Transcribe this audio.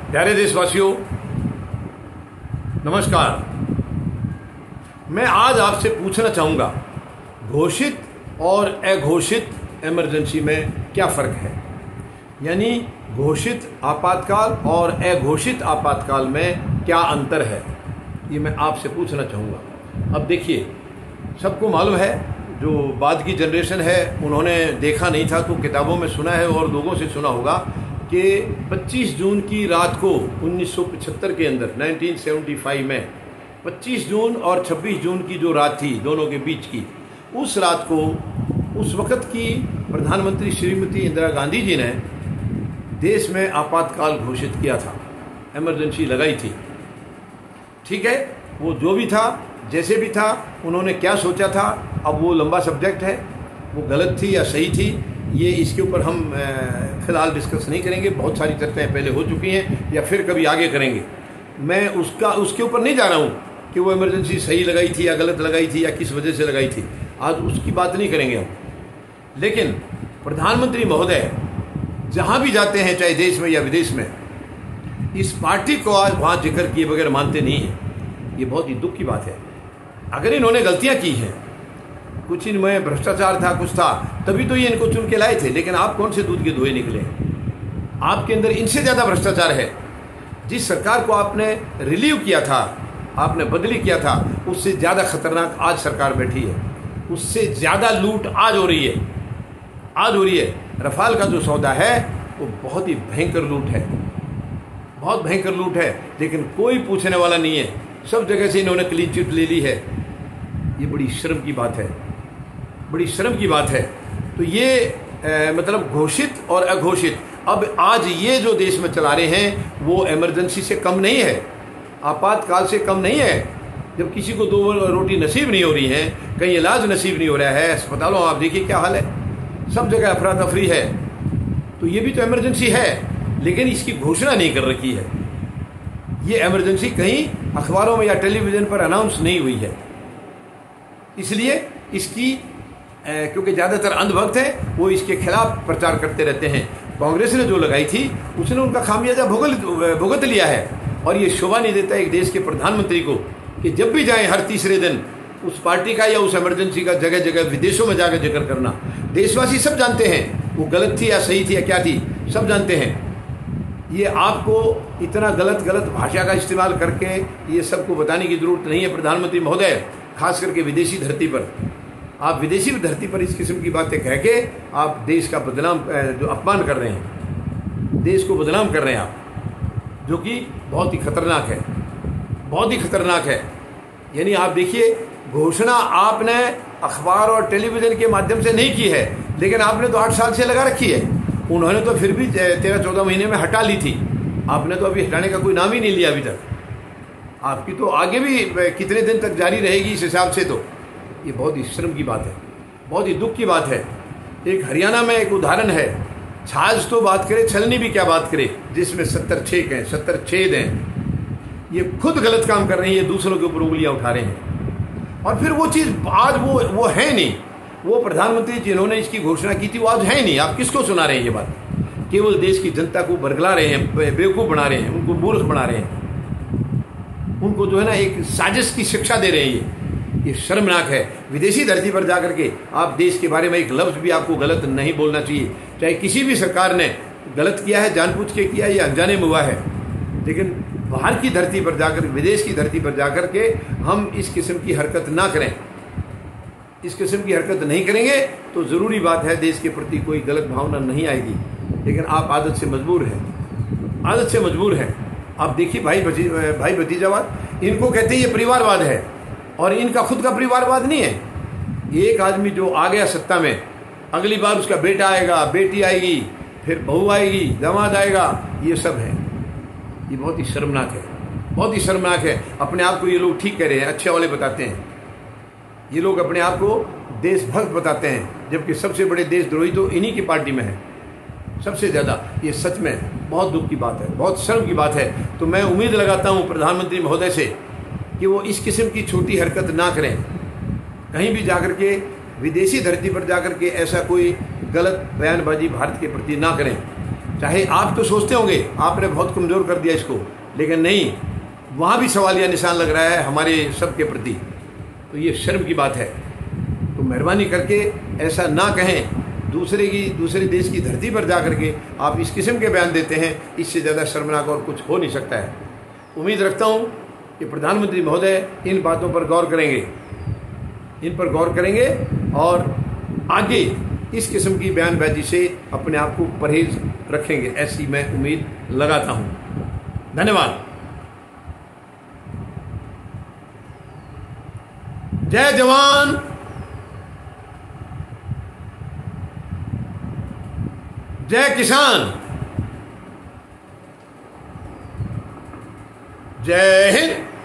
प्यारे देशवासियों, नमस्कार। मैं आज आपसे पूछना चाहूँगा, घोषित और अघोषित इमरजेंसी में क्या फ़र्क है, यानी घोषित आपातकाल और अघोषित आपातकाल में क्या अंतर है, ये मैं आपसे पूछना चाहूँगा। अब देखिए, सबको मालूम है, जो बाद की जनरेशन है उन्होंने देखा नहीं था तो किताबों में सुना है और लोगों से सुना होगा कि 25 जून की रात को 1975 के अंदर 1975 में 25 जून और 26 जून की जो रात थी दोनों के बीच की, उस रात को उस वक़्त की प्रधानमंत्री श्रीमती इंदिरा गांधी जी ने देश में आपातकाल घोषित किया था, इमरजेंसी लगाई थी। ठीक है, वो जो भी था, जैसे भी था, उन्होंने क्या सोचा था, अब वो लंबा सब्जेक्ट है, वो गलत थी या सही थी, ये इसके ऊपर हम फ़िलहाल डिस्कस नहीं करेंगे। बहुत सारी चर्चाएं पहले हो चुकी हैं या फिर कभी आगे करेंगे। मैं उसके ऊपर नहीं जा रहा हूँ कि वो इमरजेंसी सही लगाई थी या गलत लगाई थी या किस वजह से लगाई थी, आज उसकी बात नहीं करेंगे हम। लेकिन प्रधानमंत्री महोदय जहाँ भी जाते हैं, चाहे देश में या विदेश में, इस पार्टी को आज वहाँ जिक्र किए बगैर मानते नहीं हैं। ये बहुत ही दुख की बात है। अगर इन्होंने गलतियाँ की हैं, कुछ इनमें भ्रष्टाचार था, कुछ था, तभी तो ये इनको चुन के लाए थे। लेकिन आप कौन से दूध के धोए निकले? आपके अंदर इनसे ज़्यादा भ्रष्टाचार है। जिस सरकार को आपने रिलीव किया था, आपने बदली किया था, उससे ज़्यादा खतरनाक आज सरकार बैठी है। उससे ज़्यादा लूट आज हो रही है। रफाल का जो सौदा है वो बहुत ही भयंकर लूट है, बहुत भयंकर लूट है, लेकिन कोई पूछने वाला नहीं है। सब जगह से इन्होंने क्लीन चिट ले ली है। ये बड़ी शर्म की बात है, बड़ी शर्म की बात है। तो ये मतलब घोषित और अघोषित, अब आज ये जो देश में चला रहे हैं वो इमरजेंसी से कम नहीं है, आपातकाल से कम नहीं है। जब किसी को दो रोटी नसीब नहीं हो रही है, कहीं इलाज नसीब नहीं हो रहा है, अस्पतालों आप देखिए क्या हाल है, सब जगह अफरा तफरी है, तो ये भी तो इमरजेंसी है, लेकिन इसकी घोषणा नहीं कर रखी है। ये इमरजेंसी कहीं अखबारों में या टेलीविज़न पर अनाउंस नहीं हुई है, इसलिए इसकी क्योंकि ज़्यादातर अंधभक्त हैं, वो इसके खिलाफ प्रचार करते रहते हैं। कांग्रेस ने जो लगाई थी उसने उनका खामियाजा भुगत लिया है। और ये शोभा नहीं देता एक देश के प्रधानमंत्री को कि जब भी जाए हर तीसरे दिन उस पार्टी का या उस इमरजेंसी का जगह जगह विदेशों में जाकर जिक्र करना। देशवासी सब जानते हैं वो गलत थी या सही थी या क्या थी, सब जानते हैं। ये आपको इतना गलत भाषा का इस्तेमाल करके ये सबको बताने की जरूरत नहीं है। प्रधानमंत्री महोदय, खास करके विदेशी धरती पर, आप विदेशी धरती पर इस किस्म की बातें कह के आप देश का बदनाम, जो अपमान कर रहे हैं, देश को बदनाम कर रहे हैं आप, जो कि बहुत ही खतरनाक है, बहुत ही खतरनाक है। यानी आप देखिए, घोषणा आपने अखबार और टेलीविज़न के माध्यम से नहीं की है, लेकिन आपने तो 8 साल से लगा रखी है। उन्होंने तो फिर भी 13-14 महीने में हटा ली थी, आपने तो अभी हटाने का कोई नाम ही नहीं लिया अभी तक। आपकी तो आगे भी कितने दिन तक जारी रहेगी इस हिसाब से, तो ये बहुत ही शर्म की बात है, बहुत ही दुख की बात है। एक हरियाणा में एक उदाहरण है, छाछ तो बात करे, छलनी भी क्या बात करे, जिसमें 70 छेद हैं। ये खुद गलत काम कर रहे हैं, ये दूसरों के ऊपर उंगलियां उठा रहे हैं। और फिर वो चीज़ आज वो है नहीं, वो प्रधानमंत्री जिन्होंने इसकी घोषणा की थी वो आज है नहीं। आप किसको सुना रहे हैं ये बात? केवल देश की जनता को बरगला रहे हैं, बेवकूफ़ बना रहे हैं, उनको मूर्ख बना रहे हैं, उनको जो है ना एक साजिश की शिक्षा दे रहे हैं। ये शर्मनाक है। विदेशी धरती पर जाकर के आप देश के बारे में एक लफ्ज़ भी आपको गलत नहीं बोलना चाहिए, चाहे किसी भी सरकार ने गलत किया है, जानबूझ के किया या अनजाने में हुआ है। लेकिन बाहर की धरती पर जाकर, विदेश की धरती पर जाकर के हम इस किस्म की हरकत ना करें। इस किस्म की हरकत नहीं करेंगे तो ज़रूरी बात है देश के प्रति कोई गलत भावना नहीं आएगी। लेकिन आप आदत से मजबूर हैं, आप देखिए भाई भतीजावाद, इनको कहते हैं ये परिवारवाद है, और इनका खुद का परिवारवाद नहीं है। एक आदमी जो आ गया सत्ता में, अगली बार उसका बेटा आएगा, बेटी आएगी, फिर बहू आएगी, दामाद आएगा, ये सब है। ये बहुत ही शर्मनाक है, बहुत ही शर्मनाक है। अपने आप को ये लोग ठीक कह रहे हैं, अच्छे वाले बताते हैं, ये लोग अपने आप को देशभक्त बताते हैं, जबकि सबसे बड़े देशद्रोही तो इन्हीं की पार्टी में है, सबसे ज़्यादा। ये सच में बहुत दुख की बात है, बहुत शर्म की बात है। तो मैं उम्मीद लगाता हूँ प्रधानमंत्री महोदय से कि वो इस किस्म की छोटी हरकत ना करें। कहीं भी जाकर के, विदेशी धरती पर जाकर के ऐसा कोई गलत बयानबाजी भारत के प्रति ना करें। चाहे आप तो सोचते होंगे आपने बहुत कमज़ोर कर दिया इसको, लेकिन नहीं, वहाँ भी सवालिया निशान लग रहा है हमारे सब के प्रति। तो ये शर्म की बात है। तो मेहरबानी करके ऐसा ना कहें। दूसरे देश की धरती पर जा करके आप इस किस्म के बयान देते हैं, इससे ज़्यादा शर्मनाक और कुछ हो नहीं सकता है। उम्मीद रखता हूँ कि प्रधानमंत्री महोदय इन बातों पर गौर करेंगे और आगे इस किस्म की बयानबाजी से अपने आप को परहेज रखेंगे, ऐसी मैं उम्मीद लगाता हूँ। धन्यवाद। जय जवान, जय किसान, जय हिंद।